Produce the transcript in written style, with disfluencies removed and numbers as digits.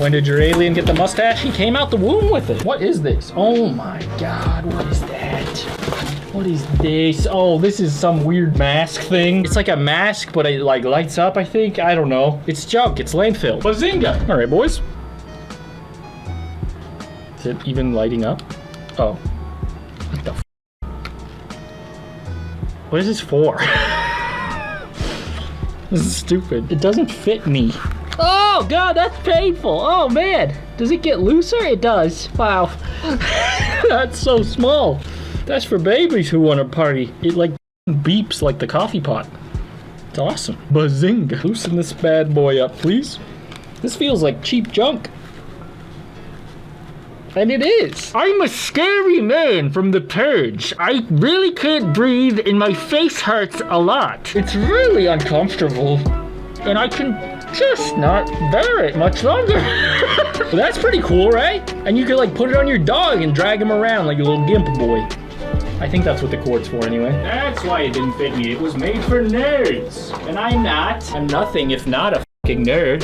When did your alien get the mustache? He came out the womb with it. What is this? Oh my God, what is that? What is this? Oh, this is some weird mask thing. It's like a mask, but it like lights up, I think. I don't know. It's junk, it's landfill. Bazinga! All right, boys. Is it even lighting up? Oh. What the f? What is this for? This is stupid. It doesn't fit me. Oh God, that's painful. Oh man. Does it get looser? It does. Wow. That's so small. That's for babies who want to party. It like beeps like the coffee pot. It's awesome. Bazinga. Loosen this bad boy up, please. This feels like cheap junk. And it is. I'm a scary man from the Purge. I really can't breathe and my face hurts a lot. It's really uncomfortable. And I can just not bear it much longer. Well, that's pretty cool, right? And you could like put it on your dog and drag him around like a little gimp boy. I think that's what the cord's for anyway. That's why it didn't fit me. It was made for nerds. And I'm not. I'm nothing if not a fucking nerd.